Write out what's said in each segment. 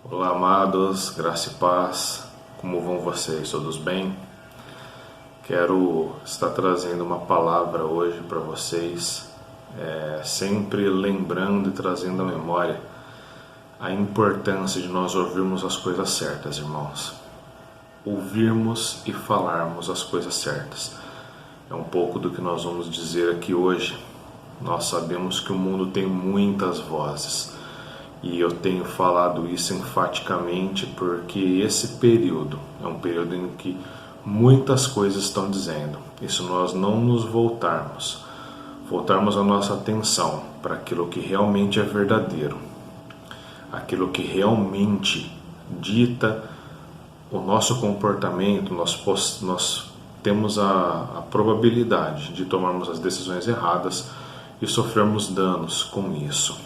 Olá, amados, graça e paz, como vão vocês? Todos bem? Quero estar trazendo uma palavra hoje para vocês, sempre lembrando e trazendo à memória a importância de nós ouvirmos as coisas certas, irmãos. Ouvirmos e falarmos as coisas certas. É um pouco do que nós vamos dizer aqui hoje. Nós sabemos que o mundo tem muitas vozes. E eu tenho falado isso enfaticamente porque esse período é um período em que muitas coisas estão dizendo. E se nós não nos voltarmos a nossa atenção para aquilo que realmente é verdadeiro, aquilo que realmente dita o nosso comportamento, nós temos a probabilidade de tomarmos as decisões erradas e sofrermos danos com isso.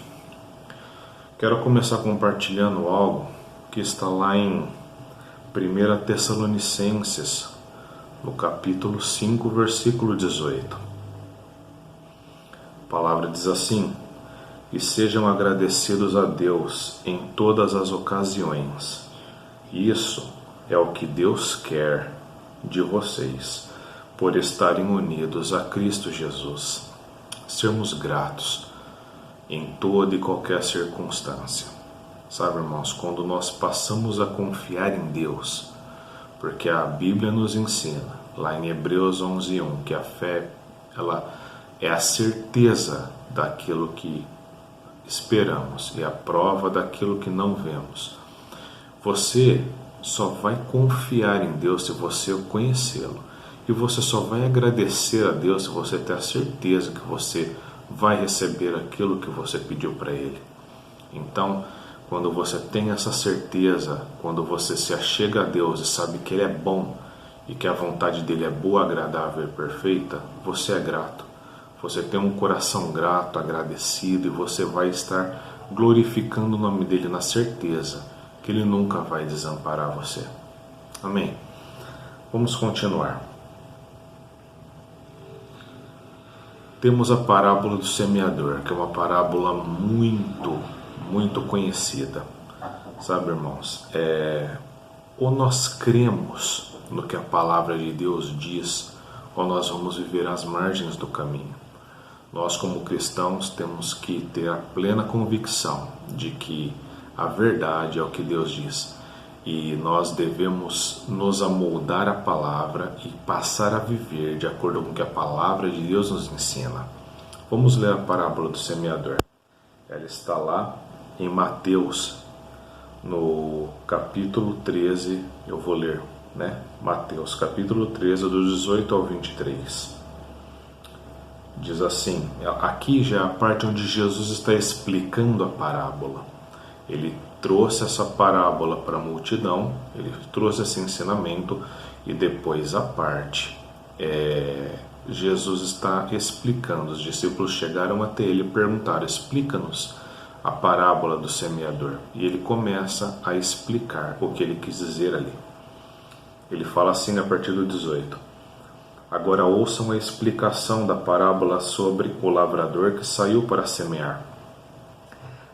Quero começar compartilhando algo que está lá em 1 Tessalonicenses, no capítulo 5, versículo 18. A palavra diz assim: E sejam agradecidos a Deus em todas as ocasiões. Isso é o que Deus quer de vocês, por estarem unidos a Cristo Jesus. Sermos gratos em toda e qualquer circunstância. Sabe, irmãos, quando nós passamos a confiar em Deus, porque a Bíblia nos ensina, lá em Hebreus 11:1, que a fé ela é a certeza daquilo que esperamos e a prova daquilo que não vemos. Você só vai confiar em Deus se você o conhecê-lo. E você só vai agradecer a Deus se você ter a certeza que você vai receber aquilo que você pediu para Ele. Então, quando você tem essa certeza, quando você se achega a Deus e sabe que Ele é bom e que a vontade dEle é boa, agradável e perfeita, você é grato. Você tem um coração grato, agradecido, e você vai estar glorificando o nome dEle na certeza que Ele nunca vai desamparar você. Amém? Vamos continuar. Temos a parábola do semeador, que é uma parábola muito conhecida. Sabe, irmãos, ou nós cremos no que a palavra de Deus diz, ou nós vamos viver às margens do caminho. Nós, como cristãos, temos que ter a plena convicção de que a verdade é o que Deus diz. E nós devemos nos amoldar à palavra e passar a viver de acordo com o que a palavra de Deus nos ensina. Vamos ler a parábola do semeador. Ela está lá em Mateus, no capítulo 13, eu vou ler, Mateus, capítulo 13, do 18 ao 23. Diz assim, aqui já é a parte onde Jesus está explicando a parábola. Ele trouxe essa parábola para a multidão, ele trouxe esse ensinamento, e depois a parte, Jesus está explicando. Os discípulos chegaram até ele e perguntaram: explica-nos a parábola do semeador. E ele começa a explicar o que ele quis dizer ali. Ele fala assim a partir do 18: Agora ouçam a explicação da parábola sobre o lavrador que saiu para semear.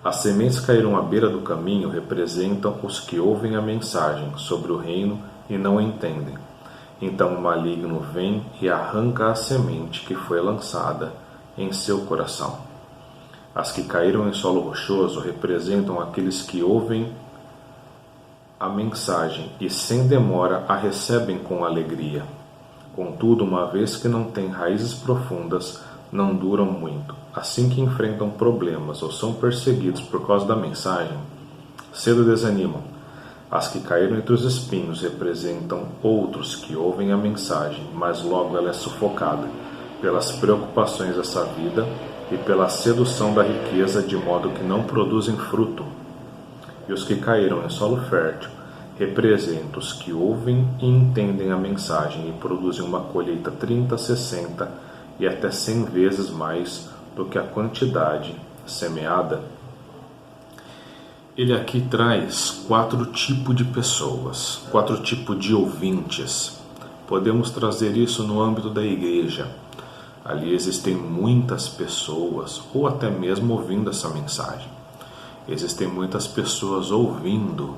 As sementes caíram à beira do caminho representam os que ouvem a mensagem sobre o reino e não entendem. Então o maligno vem e arranca a semente que foi lançada em seu coração. As que caíram em solo rochoso representam aqueles que ouvem a mensagem e sem demora a recebem com alegria. Contudo, uma vez que não têm raízes profundas, não duram muito. Assim que enfrentam problemas ou são perseguidos por causa da mensagem, cedo desanimam. As que caíram entre os espinhos representam outros que ouvem a mensagem, mas logo ela é sufocada pelas preocupações dessa vida e pela sedução da riqueza, de modo que não produzem fruto. E os que caíram em solo fértil representam os que ouvem e entendem a mensagem e produzem uma colheita 30, 60 e até 100 vezes mais do que a quantidade semeada. Ele aqui traz 4 tipos de pessoas, 4 tipos de ouvintes. Podemos trazer isso no âmbito da igreja. Ali existem muitas pessoas, ou até mesmo ouvindo essa mensagem. Existem muitas pessoas ouvindo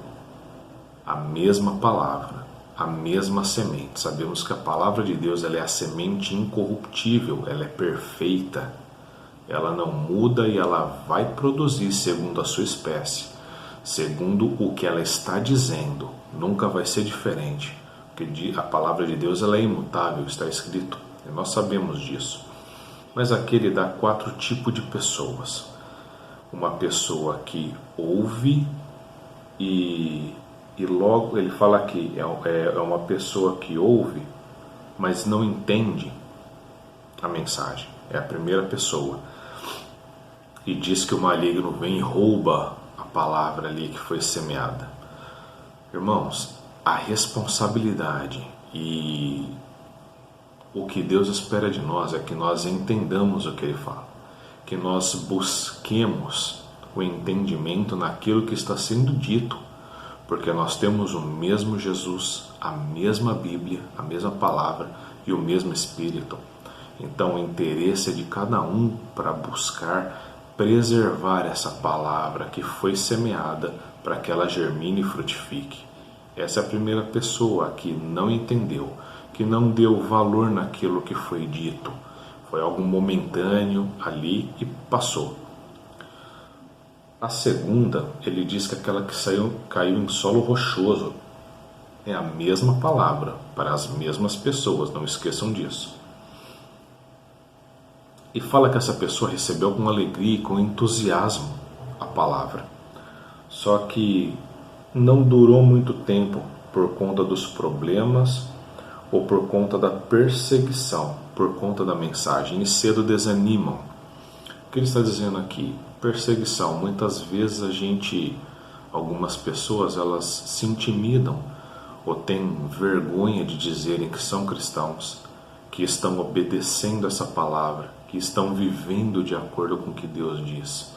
a mesma palavra, a mesma semente. Sabemos que a palavra de Deus, ela é a semente incorruptível, ela é perfeita, ela não muda e ela vai produzir segundo a sua espécie, segundo o que ela está dizendo, nunca vai ser diferente, porque a palavra de Deus, ela é imutável, está escrito, e nós sabemos disso. Mas aqui ele dá 4 tipos de pessoas. Uma pessoa que ouve e logo ele fala aqui, é uma pessoa que ouve, mas não entende a mensagem. É a primeira pessoa. E diz que o maligno vem e rouba a palavra ali que foi semeada. Irmãos, a responsabilidade e o que Deus espera de nós é que nós entendamos o que Ele fala, que nós busquemos o entendimento naquilo que está sendo dito, porque nós temos o mesmo Jesus, a mesma Bíblia, a mesma palavra e o mesmo Espírito. Então o interesse é de cada um para buscar preservar essa palavra que foi semeada para que ela germine e frutifique. Essa é a primeira pessoa que não entendeu, que não deu valor naquilo que foi dito. Foi algo momentâneo ali e passou. A segunda, ele diz que aquela que caiu em solo rochoso. É a mesma palavra para as mesmas pessoas, não esqueçam disso. E fala que essa pessoa recebeu com alegria e com entusiasmo a palavra. Só que não durou muito tempo por conta dos problemas ou por conta da perseguição, por conta da mensagem, e cedo desanimam. O que ele está dizendo aqui? Perseguição. Muitas vezes algumas pessoas, elas se intimidam ou têm vergonha de dizerem que são cristãos, que estão obedecendo essa palavra, que estão vivendo de acordo com o que Deus diz.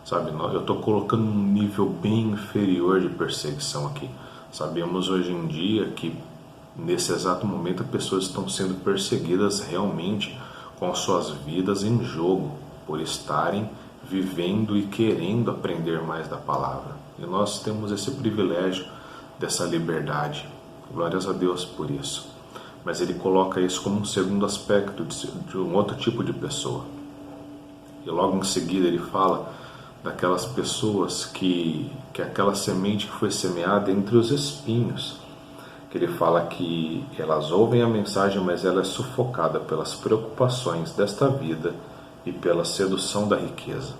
Sabe, eu estou colocando um nível bem inferior de perseguição aqui. Sabemos hoje em dia que nesse exato momento as pessoas estão sendo perseguidas realmente com as suas vidas em jogo, por estarem vivendo e querendo aprender mais da palavra. E nós temos esse privilégio dessa liberdade. Glórias a Deus por isso. Mas ele coloca isso como um segundo aspecto de um outro tipo de pessoa. E logo em seguida ele fala daquelas pessoas que aquela semente que foi semeada entre os espinhos. Que ele fala que elas ouvem a mensagem, mas ela é sufocada pelas preocupações desta vida e pela sedução da riqueza,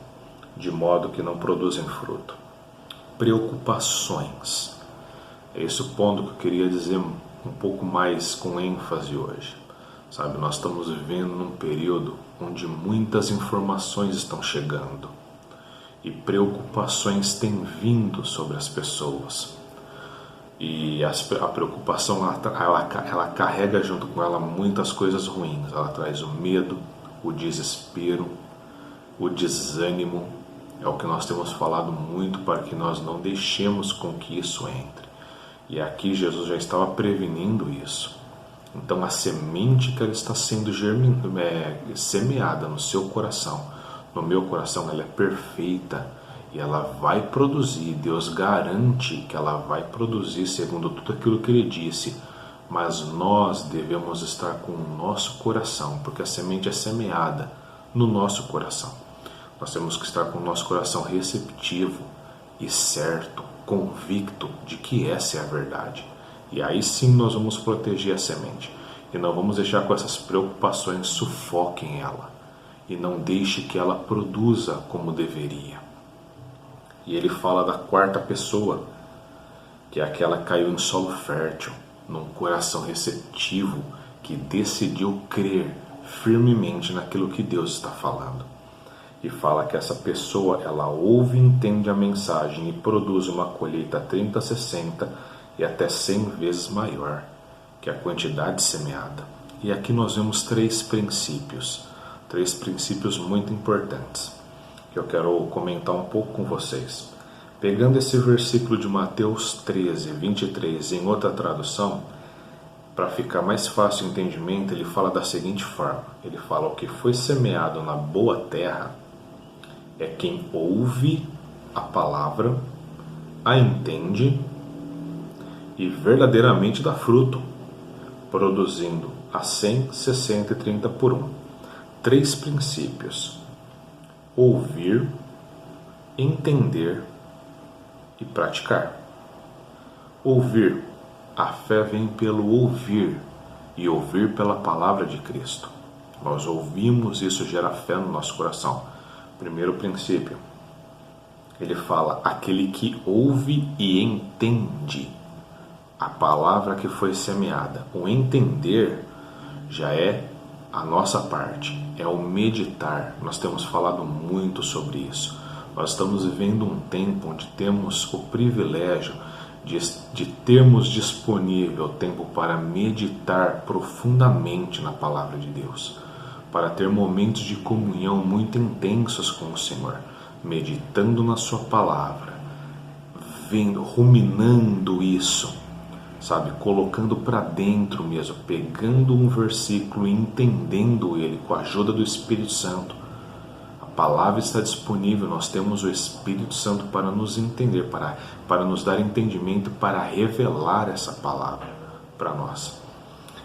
de modo que não produzem fruto. Preocupações. É esse o ponto que eu queria dizer um pouco mais com ênfase hoje. Sabe, nós estamos vivendo num período onde muitas informações estão chegando e preocupações têm vindo sobre as pessoas. E a preocupação, ela carrega junto com ela muitas coisas ruins. Ela traz o medo, o desespero, o desânimo. É o que nós temos falado muito para que nós não deixemos com que isso entre. E aqui Jesus já estava prevenindo isso. Então a semente que ela está sendo semeada no seu coração, no meu coração, ela é perfeita e ela vai produzir. Deus garante que ela vai produzir segundo tudo aquilo que Ele disse. Mas nós devemos estar com o nosso coração, porque a semente é semeada no nosso coração. Nós temos que estar com o nosso coração receptivo e certo, convicto de que essa é a verdade. E aí sim nós vamos proteger a semente. E não vamos deixar que essas preocupações sufoquem ela. E não deixe que ela produza como deveria. E ele fala da quarta pessoa, que é aquela que caiu em solo fértil, num coração receptivo, que decidiu crer firmemente naquilo que Deus está falando. E fala que essa pessoa, ela ouve e entende a mensagem e produz uma colheita 30, 60 e até 100 vezes maior que a quantidade semeada. E aqui nós vemos 3 princípios muito importantes, que eu quero comentar um pouco com vocês. Pegando esse versículo de Mateus 13, 23 em outra tradução, para ficar mais fácil o entendimento, ele fala da seguinte forma. Ele fala: o que foi semeado na boa terra é quem ouve a palavra, a entende e verdadeiramente dá fruto, produzindo a 100, 60 e 30 por um. 3 princípios: ouvir, entender e praticar. Ouvir. A fé vem pelo ouvir, e ouvir pela palavra de Cristo. Nós ouvimos, isso gera fé no nosso coração. Primeiro princípio, ele fala: aquele que ouve e entende a palavra que foi semeada. O entender já é a nossa parte, é o meditar. Nós temos falado muito sobre isso. Nós estamos vivendo um tempo onde temos o privilégio de termos disponível tempo para meditar profundamente na palavra de Deus, para ter momentos de comunhão muito intensos com o Senhor, meditando na sua palavra, vendo, ruminando isso, sabe, colocando para dentro mesmo, pegando um versículo e entendendo ele com a ajuda do Espírito Santo. A palavra está disponível, nós temos o Espírito Santo para nos entender, para nos dar entendimento, para revelar essa palavra para nós.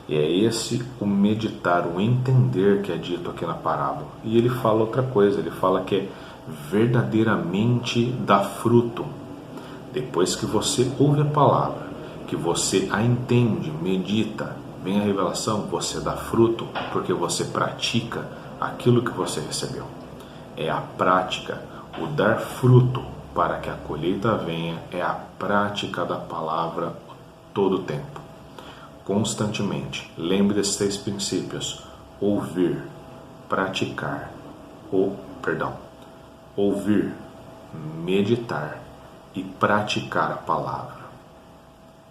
E é esse o meditar, o entender que é dito aqui na parábola. E ele fala outra coisa, ele fala que é verdadeiramente dá fruto. Depois que você ouve a palavra, que você a entende, medita, vem a revelação, você dá fruto, porque você pratica aquilo que você recebeu. É a prática, o dar fruto para que a colheita venha, é a prática da palavra todo o tempo, constantemente. Lembre desses 3 princípios: ouvir, praticar, ouvir, meditar e praticar a palavra.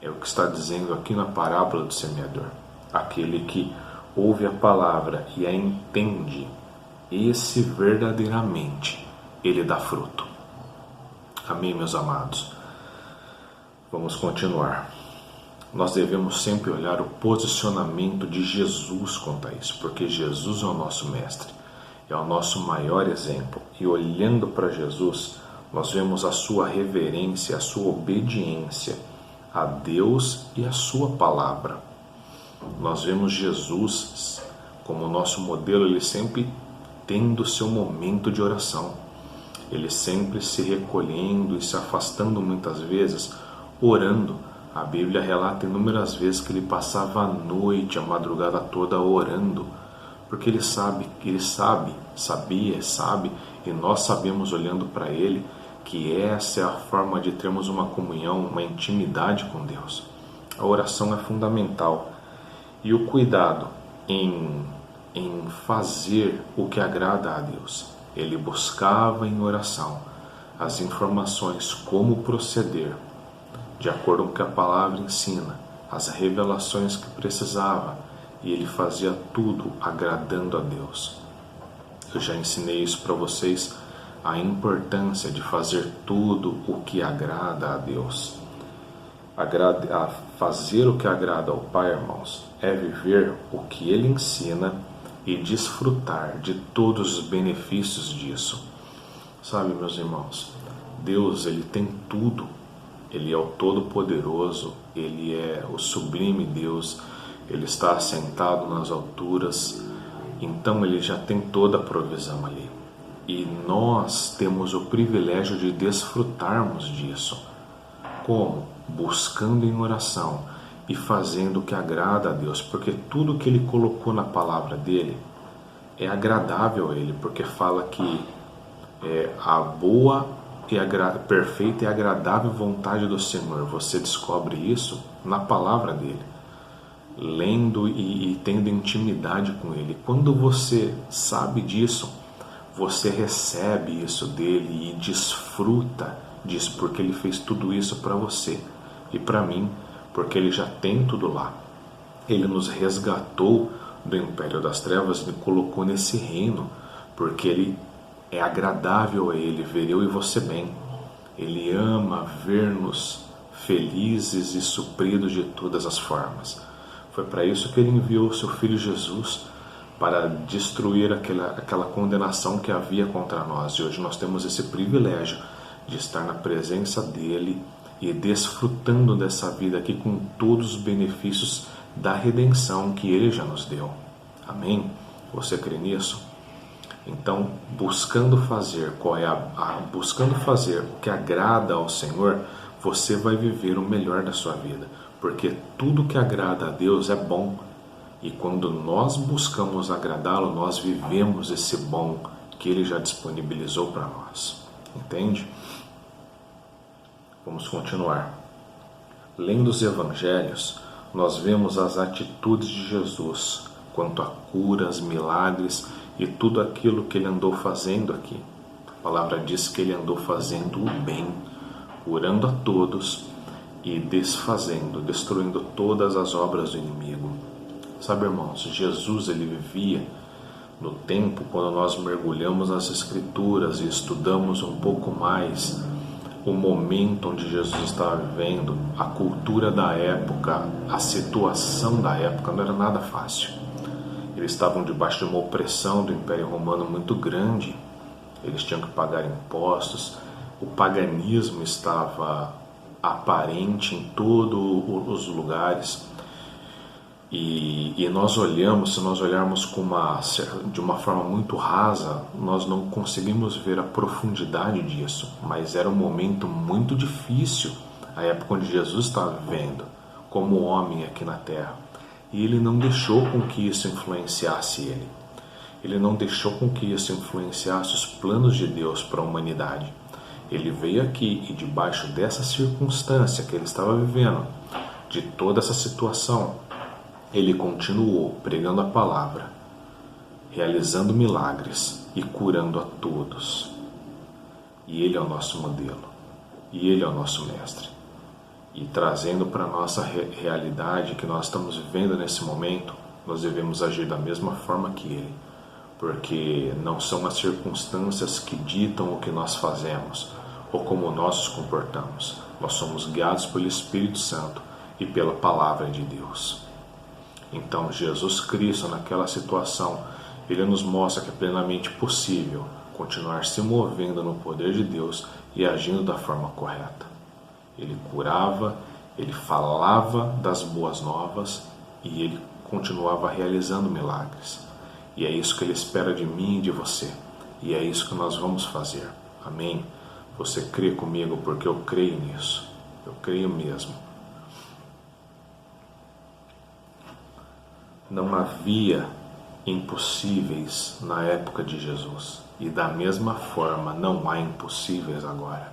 É o que está dizendo aqui na parábola do semeador. Aquele que ouve a palavra e a entende, esse verdadeiramente ele dá fruto. Amém, meus amados? Vamos continuar. Nós devemos sempre olhar o posicionamento de Jesus quanto a isso, porque Jesus é o nosso mestre, é o nosso maior exemplo. E olhando para Jesus, nós vemos a sua reverência, a sua obediência a Deus e a sua palavra. Nós vemos Jesus como nosso modelo, ele sempre tendo seu momento de oração, ele sempre se recolhendo e se afastando muitas vezes, orando. A Bíblia relata inúmeras vezes que ele passava a noite, a madrugada toda orando, porque ele sabe, e nós sabemos olhando para ele, que essa é a forma de termos uma comunhão, uma intimidade com Deus. A oração é fundamental. E o cuidado em fazer o que agrada a Deus. Ele buscava em oração as informações, como proceder, de acordo com o que a palavra ensina, as revelações que precisava, e ele fazia tudo agradando a Deus. Eu já ensinei isso para vocês, a importância de fazer tudo o que agrada a Deus. Fazer o que agrada ao Pai, irmãos, é viver o que Ele ensina e desfrutar de todos os benefícios disso. Sabe, meus irmãos, Deus, Ele tem tudo. Ele é o Todo-Poderoso, Ele é o sublime Deus, Ele está assentado nas alturas, então Ele já tem toda a provisão ali. E nós temos o privilégio de desfrutarmos disso. Como? Buscando em oração e fazendo o que agrada a Deus, porque tudo que Ele colocou na palavra dEle é agradável a Ele, porque fala que a boa e perfeita e agradável vontade do Senhor. Você descobre isso na palavra dEle, lendo e tendo intimidade com Ele. Quando você sabe disso, você recebe isso dEle e desfruta disso, porque Ele fez tudo isso para você e para mim, porque Ele já tem tudo lá. Ele nos resgatou do império das trevas e colocou nesse reino, porque Ele é agradável a Ele ver eu e você bem. Ele ama ver-nos felizes e supridos de todas as formas. Foi para isso que Ele enviou o seu Filho Jesus, para destruir aquela condenação que havia contra nós. E hoje nós temos esse privilégio de estar na presença dele e desfrutando dessa vida aqui com todos os benefícios da redenção que ele já nos deu. Amém? Você crê nisso? Então, buscando fazer buscando fazer o que agrada ao Senhor, você vai viver o melhor da sua vida, porque tudo que agrada a Deus é bom. E quando nós buscamos agradá-lo, nós vivemos esse bom que ele já disponibilizou para nós. Entende? Vamos continuar. Lendo os evangelhos, nós vemos as atitudes de Jesus quanto a curas, milagres e tudo aquilo que ele andou fazendo aqui. A palavra diz que ele andou fazendo o bem, curando a todos e destruindo todas as obras do inimigo. Sabe, irmãos, Jesus ele vivia no tempo quando nós mergulhamos nas Escrituras e estudamos um pouco mais o momento onde Jesus estava vivendo, a cultura da época, a situação da época não era nada fácil. Eles estavam debaixo de uma opressão do Império Romano muito grande, eles tinham que pagar impostos, o paganismo estava aparente em todos os lugares. E nós olhamos, se nós olharmos de uma forma muito rasa, nós não conseguimos ver a profundidade disso. Mas era um momento muito difícil, a época onde Jesus estava vivendo, como homem aqui na Terra. E ele não deixou com que isso influenciasse ele. Ele não deixou com que isso influenciasse os planos de Deus para a humanidade. Ele veio aqui e debaixo dessa circunstância que ele estava vivendo, de toda essa situação, ele continuou pregando a palavra, realizando milagres e curando a todos. E ele é o nosso modelo, e ele é o nosso mestre. E trazendo para a nossa realidade que nós estamos vivendo nesse momento, nós devemos agir da mesma forma que ele, porque não são as circunstâncias que ditam o que nós fazemos ou como nós nos comportamos. Nós somos guiados pelo Espírito Santo e pela palavra de Deus. Então, Jesus Cristo, naquela situação, ele nos mostra que é plenamente possível continuar se movendo no poder de Deus e agindo da forma correta. Ele curava, ele falava das boas novas e ele continuava realizando milagres. E é isso que ele espera de mim e de você. E é isso que nós vamos fazer. Amém? Você crê comigo porque eu creio nisso. Eu creio mesmo. Não havia impossíveis na época de Jesus. E da mesma forma não há impossíveis agora.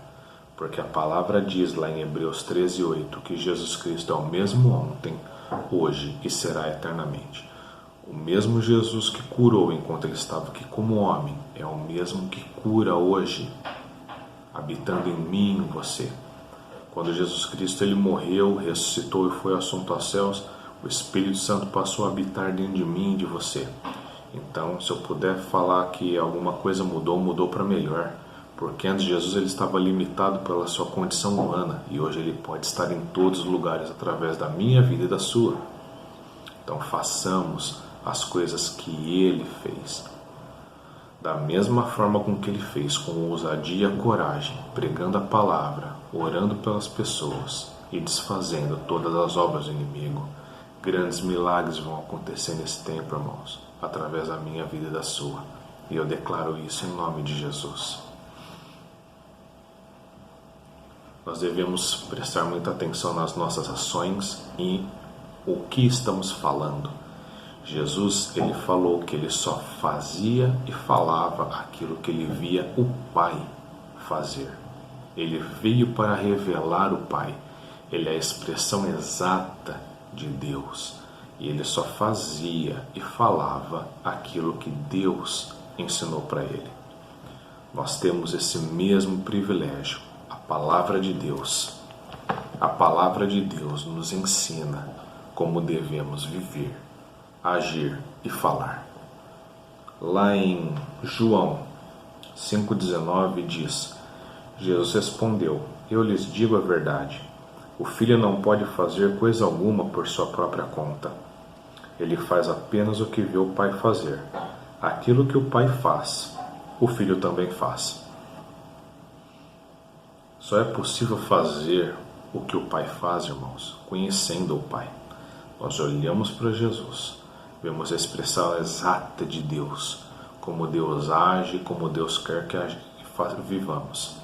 Porque a palavra diz lá em Hebreus 13:8 que Jesus Cristo é o mesmo ontem, hoje e será eternamente. O mesmo Jesus que curou enquanto ele estava aqui como homem é o mesmo que cura hoje, habitando em mim e em você. Quando Jesus Cristo ele morreu, ressuscitou e foi assunto aos céus, o Espírito Santo passou a habitar dentro de mim e de você. Então, se eu puder falar que alguma coisa mudou para melhor. Porque antes Jesus ele estava limitado pela sua condição humana e hoje ele pode estar em todos os lugares através da minha vida e da sua. Então façamos as coisas que ele fez. Da mesma forma com que ele fez, com ousadia e coragem, pregando a palavra, orando pelas pessoas e desfazendo todas as obras do inimigo. Grandes milagres vão acontecer nesse tempo, irmãos, através da minha vida e da sua. E eu declaro isso em nome de Jesus. Nós devemos prestar muita atenção nas nossas ações e o que estamos falando. Jesus, ele falou que ele só fazia e falava aquilo que ele via o Pai fazer. Ele veio para revelar o Pai. Ele é a expressão exata de Deus. E ele só fazia e falava aquilo que Deus ensinou para ele. Nós temos esse mesmo privilégio. A palavra de Deus. A palavra de Deus nos ensina como devemos viver, agir e falar. Lá em João 5,19 diz: Jesus respondeu: Eu lhes digo a verdade. O filho não pode fazer coisa alguma por sua própria conta. Ele faz apenas o que vê o pai fazer. Aquilo que o pai faz, o filho também faz. Só é possível fazer o que o Pai faz, irmãos, conhecendo o Pai. Nós olhamos para Jesus, vemos a expressão exata de Deus, como Deus age, como Deus quer que vivamos.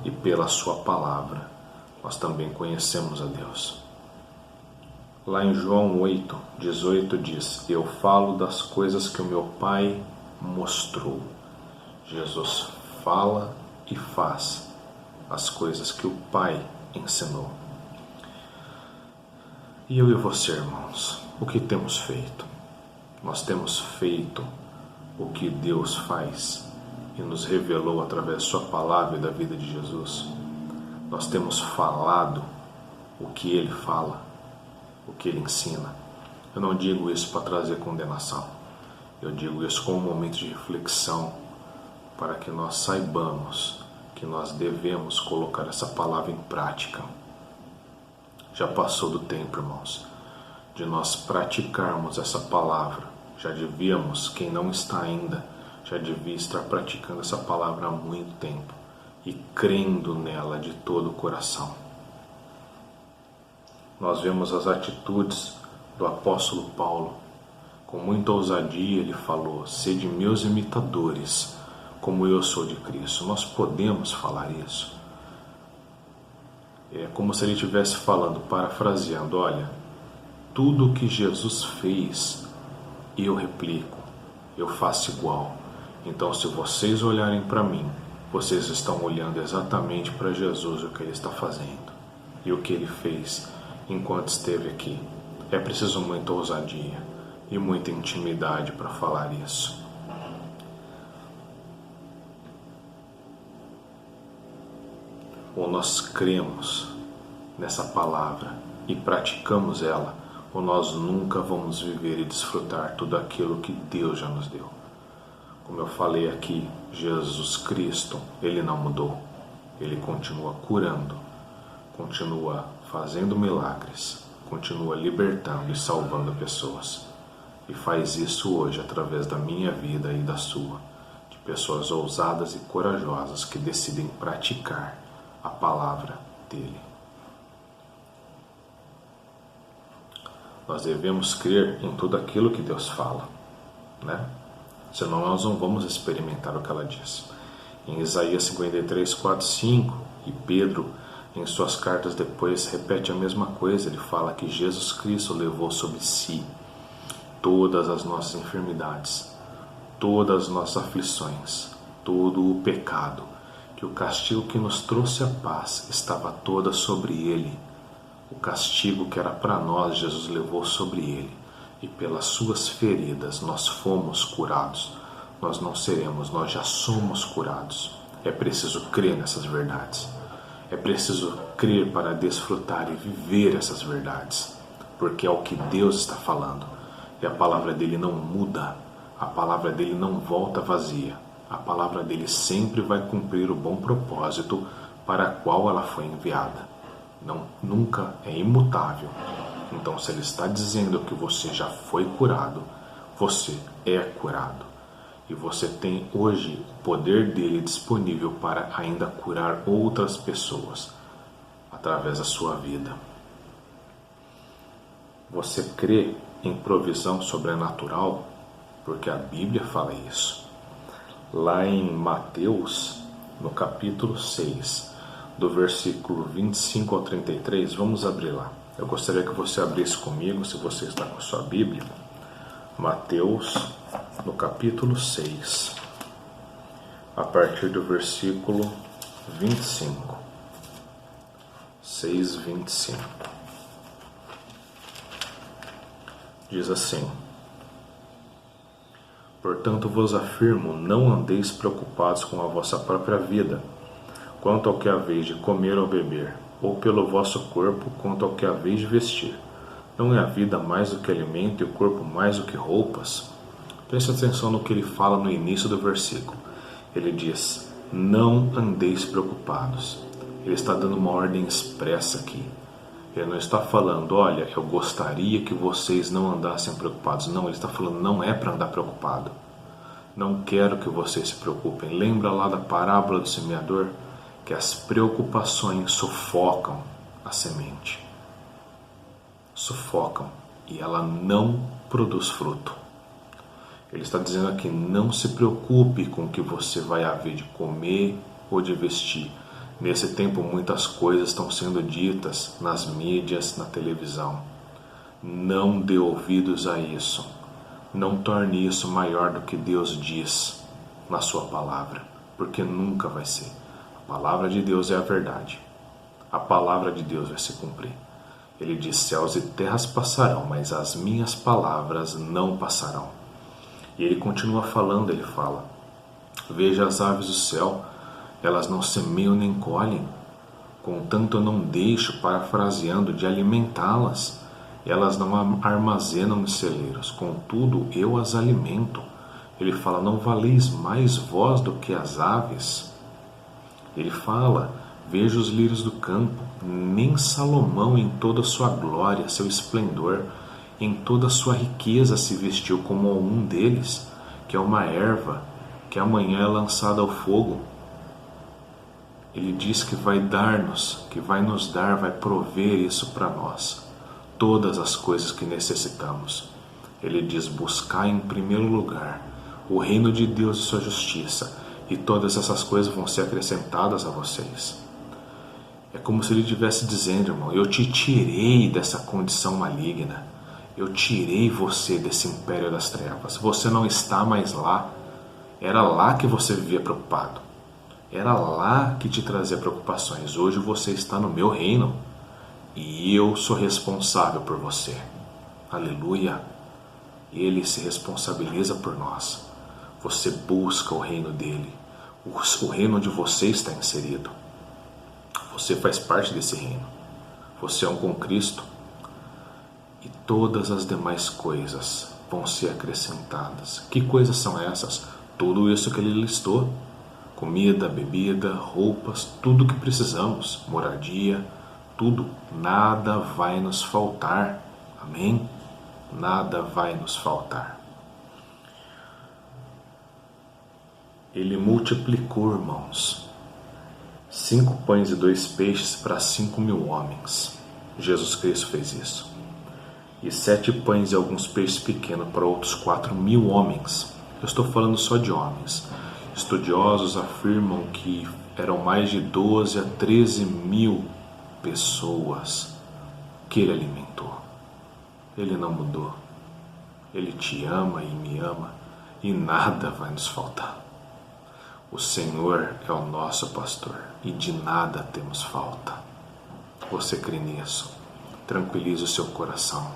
E pela sua palavra, nós também conhecemos a Deus. Lá em João 8:18 diz: eu falo das coisas que o meu Pai mostrou. Jesus fala e faz as coisas que o Pai ensinou. E eu e você, irmãos, o que temos feito? Nós temos feito o que Deus faz e nos revelou através de sua palavra e da vida de Jesus. Nós temos falado o que Ele fala, o que Ele ensina. Eu não digo isso para trazer condenação. Eu digo isso como um momento de reflexão para que nós saibamos que nós devemos colocar essa palavra em prática. Já passou do tempo, irmãos, de nós praticarmos essa palavra. Já devíamos, quem não está ainda, já devia estar praticando essa palavra há muito tempo e crendo nela de todo o coração. Nós vemos as atitudes do apóstolo Paulo. Com muita ousadia ele falou: sede meus imitadores, como eu sou de Cristo. Nós podemos falar isso. É como se ele estivesse falando, parafraseando: olha, tudo o que Jesus fez, eu replico, eu faço igual. Então, se vocês olharem para mim, vocês estão olhando exatamente para Jesus, o que Ele está fazendo e o que Ele fez enquanto esteve aqui. É preciso muita ousadia e muita intimidade para falar isso. Ou nós cremos nessa palavra e praticamos ela, ou nós nunca vamos viver e desfrutar tudo aquilo que Deus já nos deu. Como eu falei aqui, Jesus Cristo, Ele não mudou. Ele continua curando, continua fazendo milagres, continua libertando e salvando pessoas. E faz isso hoje através da minha vida e da sua, de pessoas ousadas e corajosas que decidem praticar a palavra dele. Nós devemos crer em tudo aquilo que Deus fala, né? Senão nós não vamos experimentar o que ela diz. Em Isaías 53, 4, 5, e Pedro, em suas cartas depois, repete a mesma coisa. Ele fala que Jesus Cristo levou sobre si todas as nossas enfermidades, todas as nossas aflições, todo o pecado, que o castigo que nos trouxe a paz estava toda sobre Ele. O castigo que era para nós, Jesus levou sobre Ele. E pelas suas feridas nós fomos curados. Nós não seremos, nós já somos curados. É preciso crer nessas verdades. É preciso crer para desfrutar e viver essas verdades. Porque é o que Deus está falando. E a palavra dele não muda. A palavra dele não volta vazia. A palavra dele sempre vai cumprir o bom propósito para o qual ela foi enviada. Nunca é imutável. Então, se ele está dizendo que você já foi curado, você é curado. E você tem hoje o poder dele disponível para ainda curar outras pessoas através da sua vida. Você crê em provisão sobrenatural? Porque a Bíblia fala isso. Lá em Mateus, no capítulo 6, do versículo 25 ao 33, vamos abrir lá. Eu gostaria que você abrisse comigo, se você está com a sua Bíblia, Mateus, no capítulo 6, a partir do versículo 25. 6, 25. Diz assim: portanto vos afirmo, não andeis preocupados com a vossa própria vida, quanto ao que haveis de comer ou beber, ou pelo vosso corpo, quanto ao que haveis de vestir. Não é a vida mais do que alimento e o corpo mais do que roupas? Preste atenção no que ele fala no início do versículo. Ele diz: não andeis preocupados. Ele está dando uma ordem expressa aqui. Ele não está falando: olha, eu gostaria que vocês não andassem preocupados. Não, ele está falando: não é para andar preocupado. Não quero que vocês se preocupem. Lembra lá da parábola do semeador? que as preocupações sufocam a semente. Sufocam e ela não produz fruto. Ele está dizendo aqui, não se preocupe com o que você vai haver de comer ou de vestir. Nesse tempo muitas coisas estão sendo ditas nas mídias, na televisão. Não dê ouvidos a isso. Não torne isso maior do que Deus diz na sua palavra, porque nunca vai ser. A palavra de Deus é a verdade. A palavra de Deus vai se cumprir. Ele diz, céus e terras passarão, mas as minhas palavras não passarão. E ele continua falando, ele fala, veja as aves do céu, elas não semeiam nem colhem, contanto eu não deixo, parafraseando, de alimentá-las. Elas não armazenam em celeiros, contudo eu as alimento. Ele fala, não valeis mais vós do que as aves? Ele fala, veja os lírios do campo, nem Salomão em toda a sua glória, seu esplendor, em toda a sua riqueza se vestiu como um deles, que é uma erva, que amanhã é lançada ao fogo. Ele diz que vai dar-nos, que vai nos dar, vai prover isso para nós, todas as coisas que necessitamos. Ele diz, buscar em primeiro lugar o reino de Deus e sua justiça, e todas essas coisas vão ser acrescentadas a vocês. É como se ele estivesse dizendo, irmão, eu te tirei dessa condição maligna, eu tirei você desse império das trevas, você não está mais lá. Era lá que você vivia preocupado, era lá que te trazia preocupações. Hoje você está no meu reino e eu sou responsável por você. Aleluia! Ele se responsabiliza por nós. Você busca o reino dele, o reino onde você está inserido. Você faz parte desse reino. Você é um com Cristo. E todas as demais coisas vão ser acrescentadas. Que coisas são essas? Tudo isso que ele listou. Comida, bebida, roupas, tudo que precisamos. Moradia, tudo. Nada vai nos faltar. Amém? Nada vai nos faltar. Ele multiplicou, irmãos, 5 pães e 2 peixes para 5.000 homens. Jesus Cristo fez isso. E 7 pães e alguns peixes pequenos para outros 4.000 homens. Eu estou falando só de homens. Estudiosos afirmam que eram mais de 12 a 13.000 pessoas que ele alimentou. Ele não mudou. Ele te ama e me ama e nada vai nos faltar. O Senhor é o nosso pastor e de nada temos falta. Você crê nisso? Tranquilize o seu coração.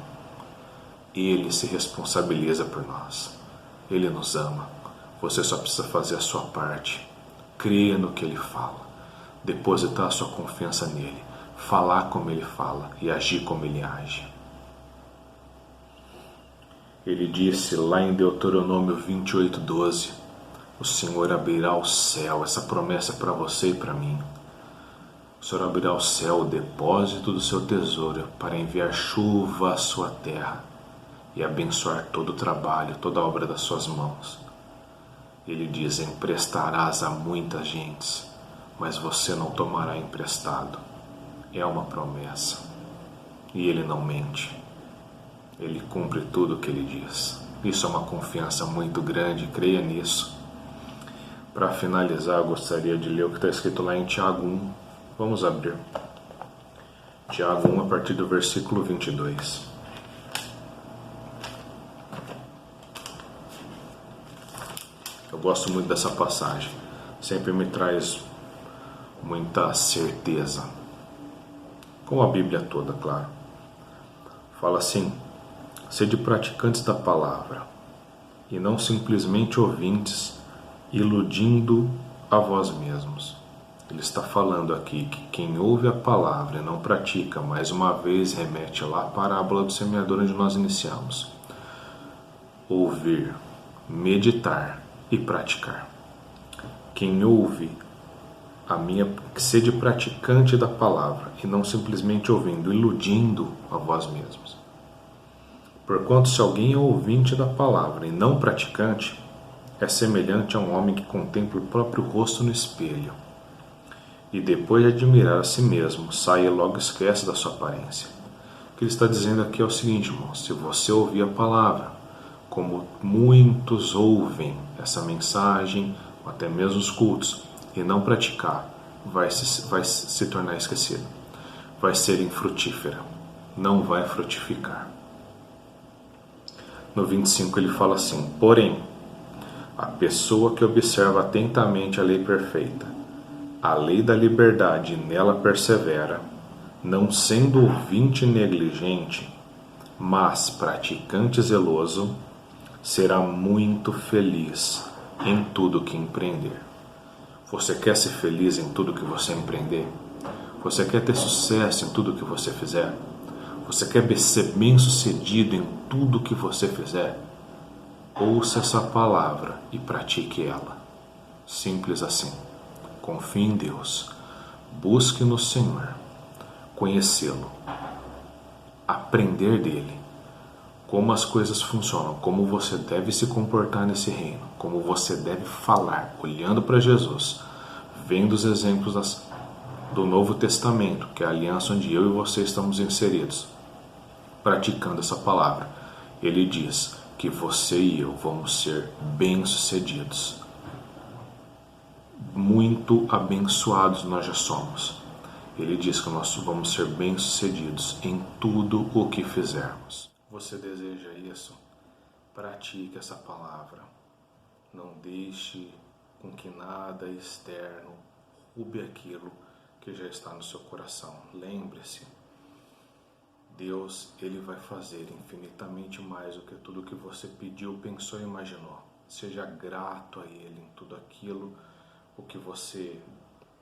Ele se responsabiliza por nós. Ele nos ama. Você só precisa fazer a sua parte. Creia no que ele fala. Depositar a sua confiança nele. Falar como ele fala e agir como ele age. Ele disse lá em Deuteronômio 28:12, o Senhor abrirá o céu, essa promessa é para você e para mim. O Senhor abrirá o céu, o depósito do seu tesouro, para enviar chuva à sua terra e abençoar todo o trabalho, toda a obra das suas mãos. Ele diz, emprestarás a muitas gentes, mas você não tomará emprestado. É uma promessa. E ele não mente. Ele cumpre tudo o que ele diz. Isso é uma confiança muito grande, creia nisso. Para finalizar, eu gostaria de ler o que está escrito lá em Tiago 1. Vamos abrir. Tiago 1, a partir do versículo 22. Eu gosto muito dessa passagem. Sempre me traz muita certeza. Como a Bíblia toda, claro. Fala assim, sede praticantes da palavra, e não simplesmente ouvintes, iludindo a vós mesmos. Ele está falando aqui que quem ouve a palavra e não pratica, mais uma vez remete lá à parábola do semeador onde nós iniciamos. Ouvir, meditar e praticar. Quem ouve a minha sede praticante da palavra e não simplesmente ouvindo, iludindo a vós mesmos. Porquanto se alguém é ouvinte da palavra e não praticante, é semelhante a um homem que contempla o próprio rosto no espelho e depois de admirar a si mesmo, sai e logo esquece da sua aparência. O que ele está dizendo aqui é o seguinte, irmão: se você ouvir a palavra, como muitos ouvem essa mensagem, ou até mesmo os cultos, e não praticar, vai se tornar esquecido, vai ser infrutífera, não vai frutificar. No 25 ele fala assim: porém, a pessoa que observa atentamente a lei perfeita, a lei da liberdade, e nela persevera, não sendo ouvinte negligente, mas praticante zeloso, será muito feliz em tudo que empreender. Você quer ser feliz em tudo que você empreender? Você quer ter sucesso em tudo que você fizer? Você quer ser bem-sucedido em tudo que você fizer? Ouça essa palavra e pratique ela. Simples assim. Confie em Deus. Busque no Senhor. Conhecê-lo. Aprender dele. Como as coisas funcionam, como você deve se comportar nesse reino, como você deve falar, olhando para Jesus, vendo os exemplos do Novo Testamento, que é a aliança onde eu e você estamos inseridos, praticando essa palavra. Ele diz que você e eu vamos ser bem-sucedidos. Muito abençoados nós já somos. Ele diz que nós vamos ser bem-sucedidos em tudo o que fizermos. Você deseja isso? Pratique essa palavra. Não deixe com que nada externo roube aquilo que já está no seu coração. Lembre-se, Deus, Ele vai fazer infinitamente mais do que tudo que você pediu, pensou e imaginou. Seja grato a Ele em tudo aquilo o que você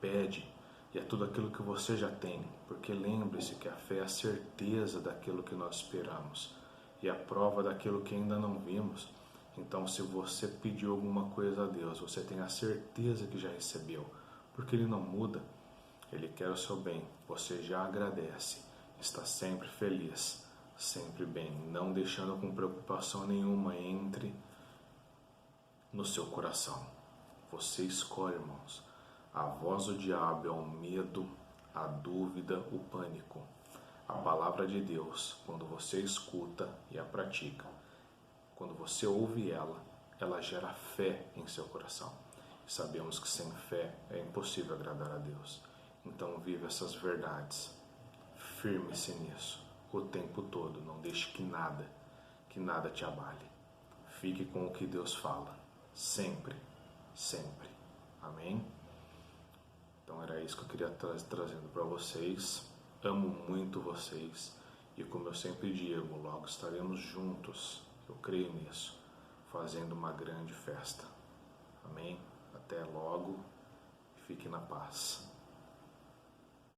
pede e é tudo aquilo que você já tem, porque lembre-se que a fé é a certeza daquilo que nós esperamos e a prova daquilo que ainda não vimos. Então, se você pediu alguma coisa a Deus, você tem a certeza que já recebeu, porque Ele não muda, Ele quer o seu bem, você já agradece, está sempre feliz, sempre bem, não deixando com preocupação nenhuma entre no seu coração. Você escolhe, irmãos. A voz do diabo é o medo, a dúvida, o pânico. A palavra de Deus, quando você escuta e a pratica, quando você ouve ela, ela gera fé em seu coração. E sabemos que sem fé é impossível agradar a Deus. Então vive essas verdades. Firme-se nisso o tempo todo. Não deixe que nada te abale. Fique com o que Deus fala. Sempre, sempre. Amém? Então era isso que eu queria trazendo para vocês. Amo muito vocês e, como eu sempre digo, logo estaremos juntos, eu creio nisso, fazendo uma grande festa. Amém? Até logo e fique na paz.